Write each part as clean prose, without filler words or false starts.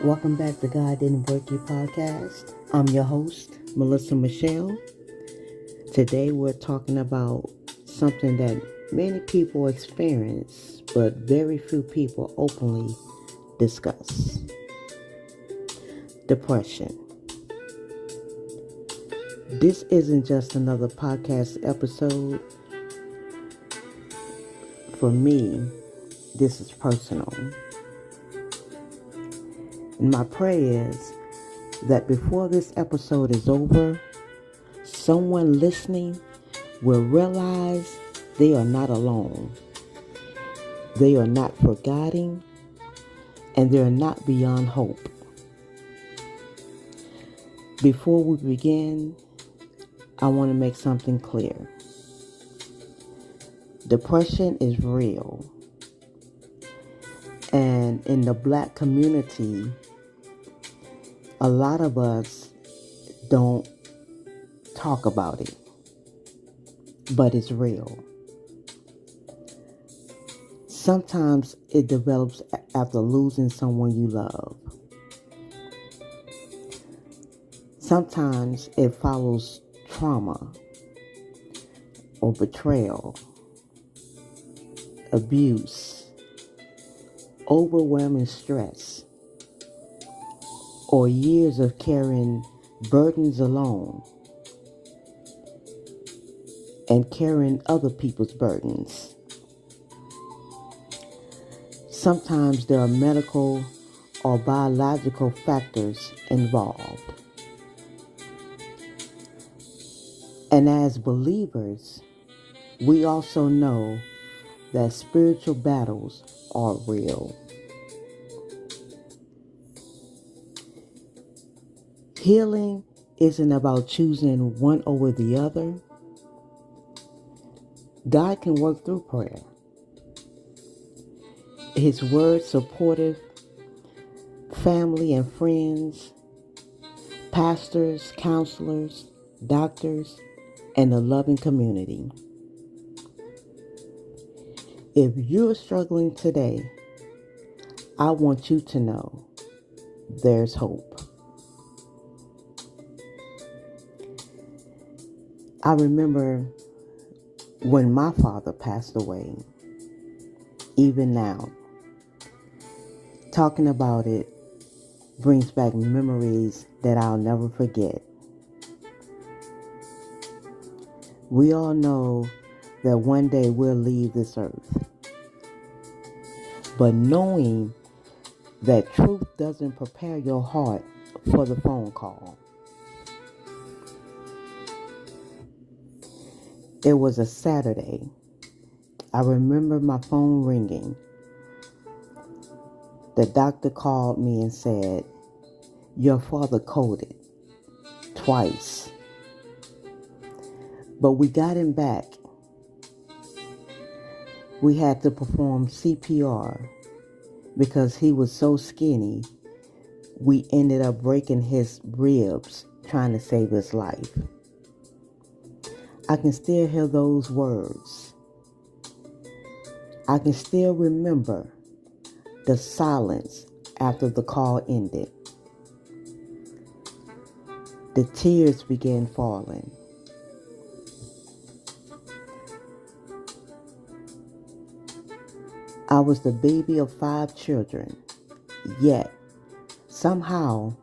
Welcome back to God Didn't Work You podcast. I'm your host, Melissa Michelle. Today we're talking about something that many people experience, but very few people openly discuss. Depression. This isn't just another podcast episode. For me, this is personal. And my prayer is that before this episode is over, someone listening will realize they are not alone. They are not forgotten, and they are not beyond hope. Before we begin, I want to make something clear. Depression is real. And in the Black community, a lot of us don't talk about it, but it's real. Sometimes it develops after losing someone you love. Sometimes it follows trauma or betrayal, abuse, overwhelming stress, or years of carrying burdens alone and carrying other people's burdens. Sometimes there are medical or biological factors involved. And as believers, we also know that spiritual battles are real. Healing isn't about choosing one over the other. God can work through prayer. His word supportive, family and friends, pastors, counselors, doctors, and a loving community. If you're struggling today, I want you to know there's hope. I remember when my father passed away, even now, talking about it brings back memories that I'll never forget. We all know that one day we'll leave this earth. But knowing that truth doesn't prepare your heart for the phone call. It was a Saturday. I remember my phone ringing. The doctor called me and said, "Your father coded twice." But we got him back. We had to perform CPR because he was so skinny. We ended up breaking his ribs trying to save his life. I can still hear those words. I can still remember the silence after the call ended. The tears began falling. I was the baby of 5 children, yet somehow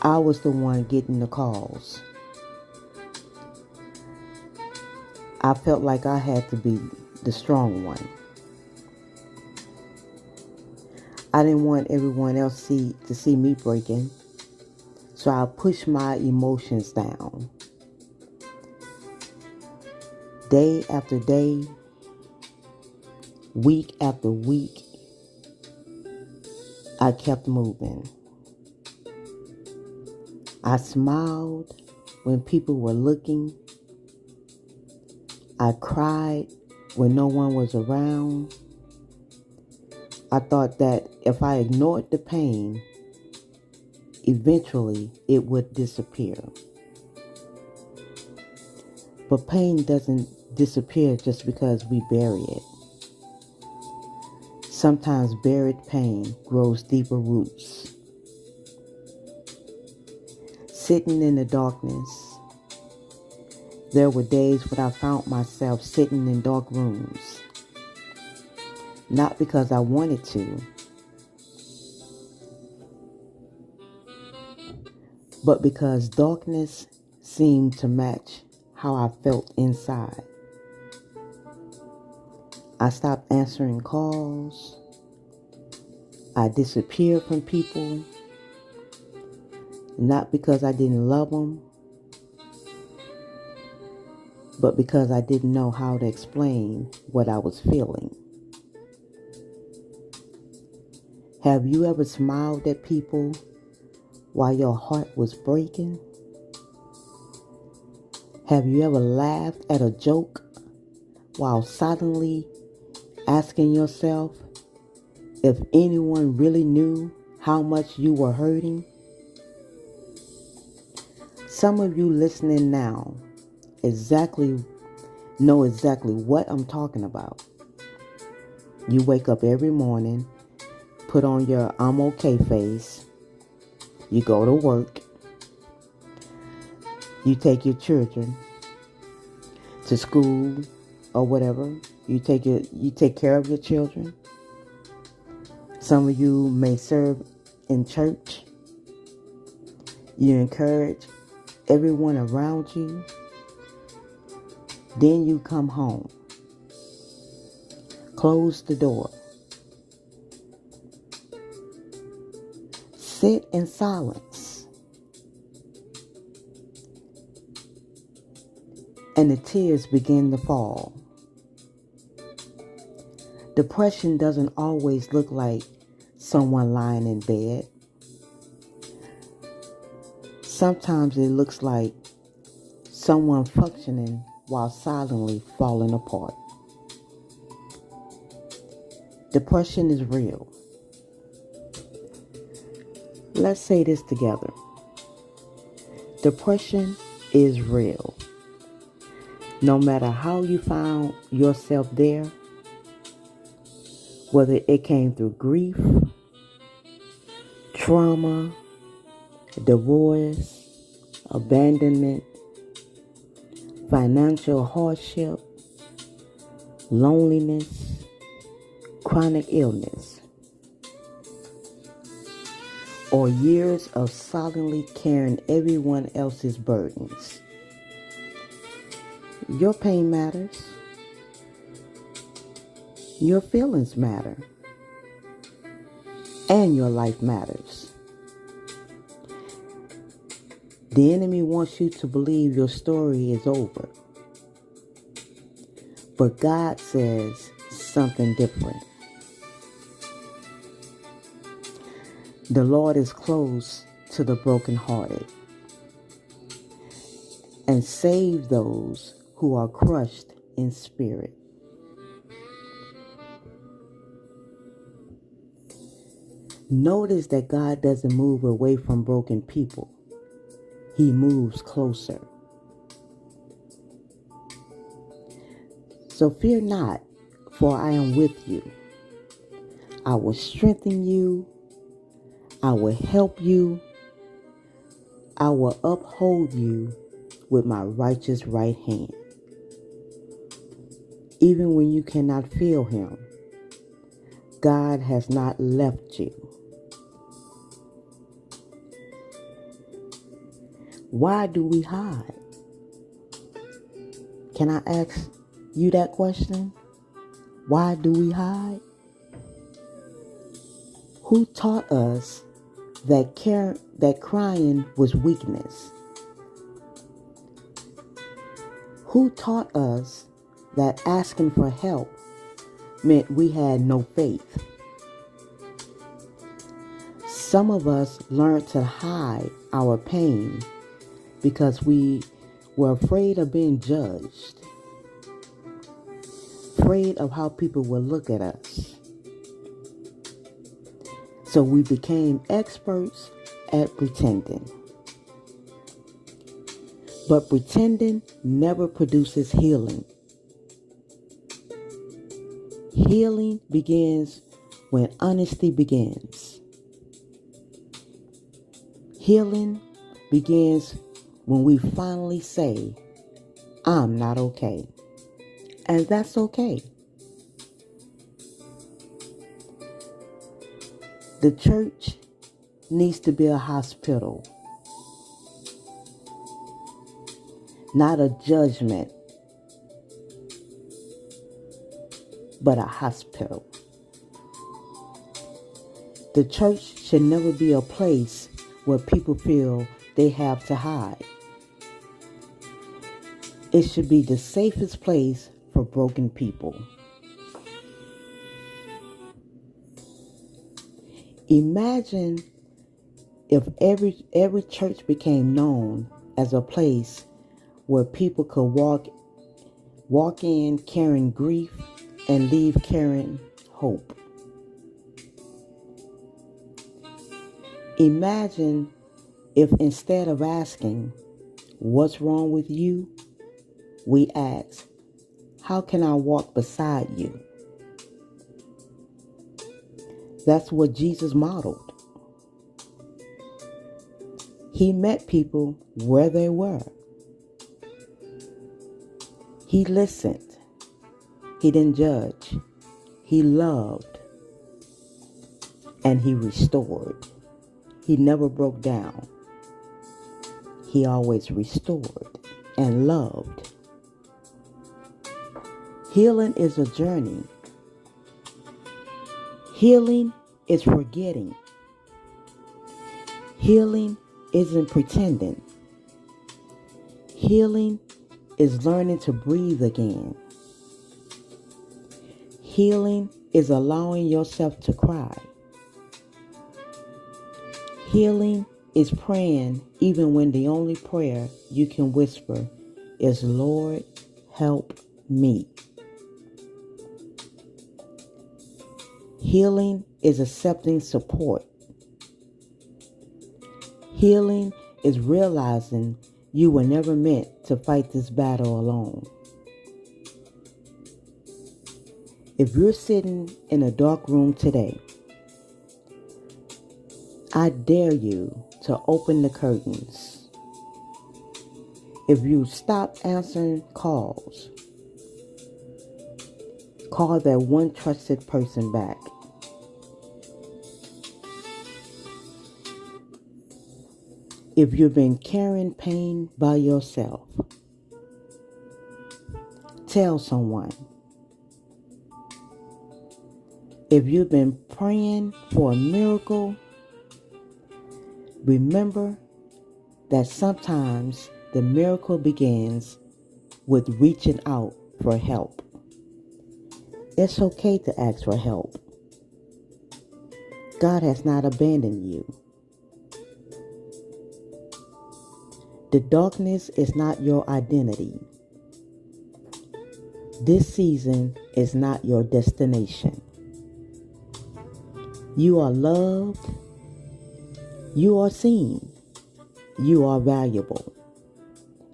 I was the one getting the calls. I felt like I had to be the strong one. I didn't want everyone else to see me breaking, so I pushed my emotions down. Day after day, week after week, I kept moving. I smiled when people were looking. I cried when no one was around. I thought that if I ignored the pain, eventually it would disappear. But pain doesn't disappear just because we bury it. Sometimes buried pain grows deeper roots. Sitting in the darkness, there were days when I found myself sitting in dark rooms. Not because I wanted to, but because darkness seemed to match how I felt inside. I stopped answering calls. I disappeared from people, not because I didn't love them, but because I didn't know how to explain what I was feeling. Have you ever smiled at people while your heart was breaking? Have you ever laughed at a joke while silently asking yourself if anyone really knew how much you were hurting? Some of you listening now know exactly what I'm talking about. You wake up every morning, put on your I'm okay face, you go to work, you take your children to school or whatever, you take care of your children. Some of you may serve in church. You encourage everyone around you. Then you come home. Close the door. Sit in silence. And the tears begin to fall. Depression doesn't always look like someone lying in bed. Sometimes it looks like someone functioning while silently falling apart. Depression is real. Let's say this together. Depression is real. No matter how you found yourself there, whether it came through grief, trauma, divorce, abandonment, financial hardship, loneliness, chronic illness, or years of silently carrying everyone else's burdens. Your pain matters. Your feelings matter. And your life matters. The enemy wants you to believe your story is over. But God says something different. The Lord is close to the brokenhearted and save those who are crushed in spirit. Notice that God doesn't move away from broken people. He moves closer. So fear not, for I am with you. I will strengthen you. I will help you. I will uphold you with my righteous right hand. Even when you cannot feel him, God has not left you. Why do we hide? Can I ask you that question? Why do we hide? Who taught us that crying was weakness? Who taught us that asking for help meant we had no faith? Some of us learned to hide our pain because we were afraid of being judged, afraid of how people would look at us. So we became experts at pretending. But pretending never produces healing. Healing begins when honesty begins. Healing begins when we finally say, I'm not okay. And that's okay. The church needs to be a hospital, not a judgment, but a hospital. The church should never be a place where people feel they have to hide. It should be the safest place for broken people. Imagine if every church became known as a place where people could walk in carrying grief and leave carrying hope. Imagine if instead of asking, what's wrong with you? We ask, how can I walk beside you? That's what Jesus modeled. He met people where they were. He listened. He didn't judge. He loved. And he restored. He never broke down. He always restored and loved. Healing is a journey. Healing is forgetting. Healing isn't pretending. Healing is learning to breathe again. Healing is allowing yourself to cry. Healing is praying even when the only prayer you can whisper is, Lord, help me. Healing is accepting support. Healing is realizing you were never meant to fight this battle alone. If you're sitting in a dark room today, I dare you to open the curtains. If you stop answering calls, call that one trusted person back. If you've been carrying pain by yourself, tell someone. If you've been praying for a miracle, remember that sometimes the miracle begins with reaching out for help. It's okay to ask for help. God has not abandoned you. The darkness is not your identity. This season is not your destination. You are loved. You are seen. You are valuable.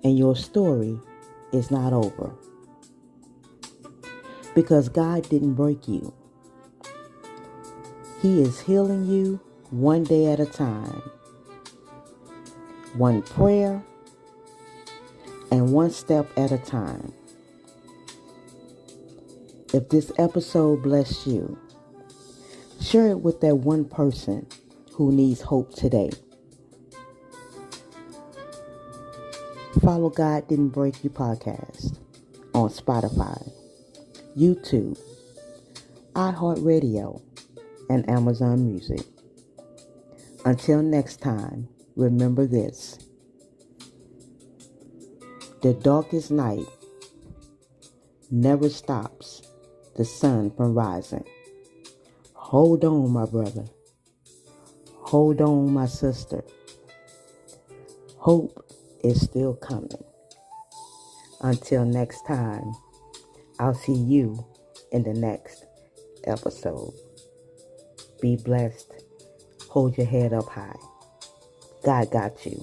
And your story is not over. Because God didn't break you. He is healing you one day at a time. One prayer and one step at a time. If this episode blessed you, share it with that one person who needs hope today. Follow God Didn't Break You podcast on Spotify, YouTube, iHeartRadio, and Amazon Music. Until next time, remember this. The darkest night never stops the sun from rising. Hold on, my brother. Hold on, my sister. Hope is still coming. Until next time, I'll see you in the next episode. Be blessed. Hold your head up high. God got you.